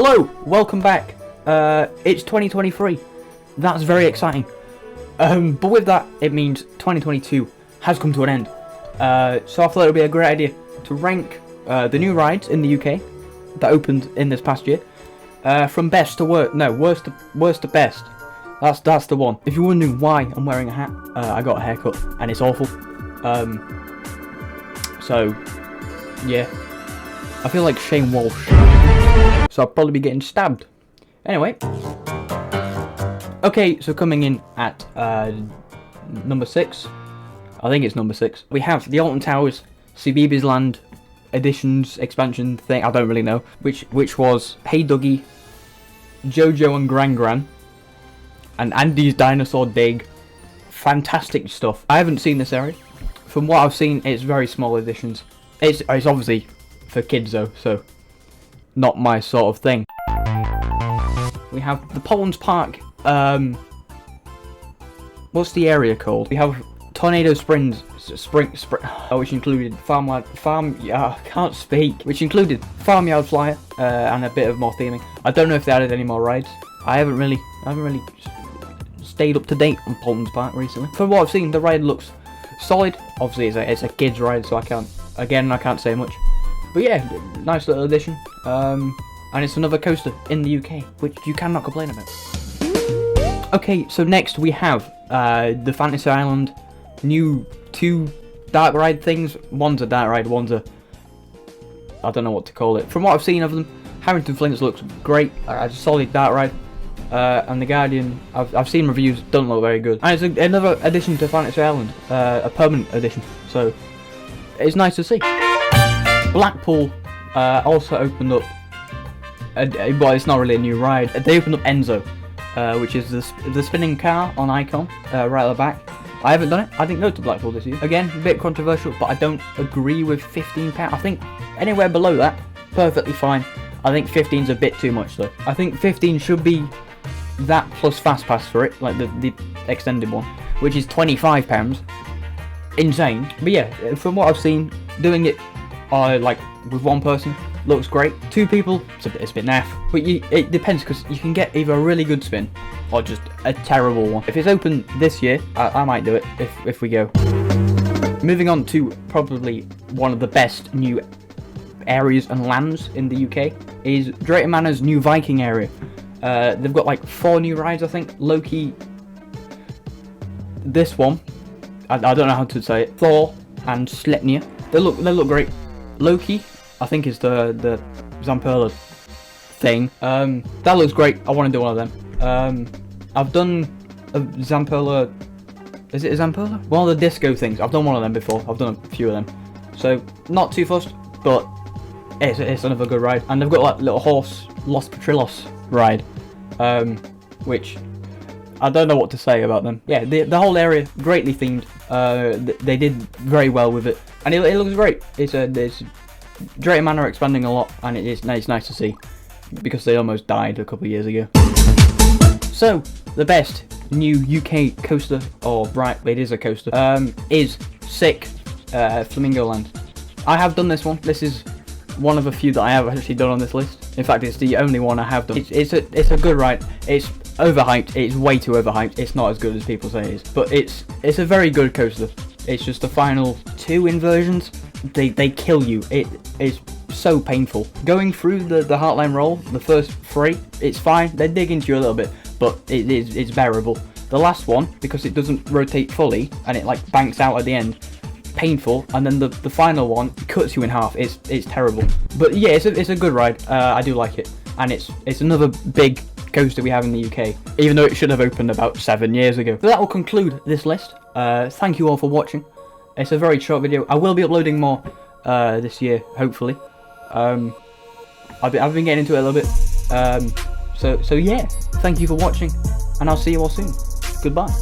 Hello, welcome back. It's 2023. That's very exciting. But with that, it means 2022 has come to an end. So I thought it would be a great idea to rank the new rides in the UK that opened in this past year, from best to worst. No, worst to best. That's the one. If you're wondering why I'm wearing a hat, I got a haircut and it's awful. So yeah, I feel like Shane Walsh. So I'll probably be getting stabbed. Anyway. Okay, so coming in at number 6. I think it's number 6. We have the Alton Towers CBeebies Land Editions expansion thing. I don't really know. Which was Hey Duggee, Jojo and Gran Gran, and Andy's Dinosaur Dig. Fantastic stuff. I haven't seen this area. From what I've seen, it's very small editions. It's obviously for kids though, so not my sort of thing. We have the Pollens Park. What's the area called? We have Tornado Springs, which included which included Farmyard Flyer and a bit of more theming. I don't know if they added any more rides. I haven't really stayed up to date on Pollens Park recently. From what I've seen, the ride looks solid. Obviously, it's a kids ride, so I can't say much. But yeah, nice little addition. And it's another coaster in the UK, which you cannot complain about. Okay, so next we have the Fantasy Island new 2 dark ride things. One's a dark ride, one's a... I don't know what to call it. From what I've seen of them, Harrington Flints looks great. It's a solid dark ride. And the Guardian, I've seen reviews, don't look very good. And it's another addition to Fantasy Island, a permanent addition. So it's nice to see. Blackpool also opened up. Well, it's not really a new ride. They opened up Enzo, which is the spinning car on Icon, right at the back. I haven't done it. I didn't go to Blackpool this year. Again, a bit controversial, but I don't agree with £15. I think anywhere below that, perfectly fine. I think 15's a bit too much though. I think 15 should be that plus fast pass for it, like the extended one, which is £25. Insane. But yeah, from what I've seen, doing it like with one person looks great. 2 people, it's a bit naff. But it depends, because you can get either a really good spin or just a terrible one. If it's open this year, I might do it if we go. Moving on to probably one of the best new areas and lands in the UK is Drayton Manor's new Viking area. They've got like 4 new rides, I think. Loki, this one, I don't know how to say it. Thor and Sleipnir. They look great. Loki, I think is the Zamperla thing. That looks great. I want to do one of them. I've done a Zamperla. Is it a Zamperla? One of the disco things. I've done one of them before. I've done a few of them. So not too fussed, but it's another good ride. And they've got like little horse Los Patrilos ride, which I don't know what to say about them. Yeah, the whole area greatly themed. They did very well with it, and it looks great. It's Drayton Manor expanding a lot, and it's nice to see, because they almost died a couple of years ago. So the best new UK coaster, or right, it is a coaster, is Sick Flamingo Land. I have done this one. This is one of a few that I have actually done on this list. In fact, it's the only one I have done. It's a good ride. It's overhyped. It's way too overhyped. It's not as good as people say it is, but it's a very good coaster. It's just the final 2 inversions. They kill you. It is so painful. Going through the Heartline roll, the first 3, it's fine. They dig into you a little bit, but it's bearable. The last one, because it doesn't rotate fully and it like banks out at the end, painful. And then the final one cuts you in half. It's terrible. But yeah, it's a good ride. I do like it, and it's another big coaster we have in the UK, even though it should have opened about 7 years ago. So that will conclude this list. Thank you all for watching. It's a very short video. I will be uploading more this year, hopefully. I've been getting into it a little bit. So yeah, thank you for watching, and I'll see you all soon. Goodbye.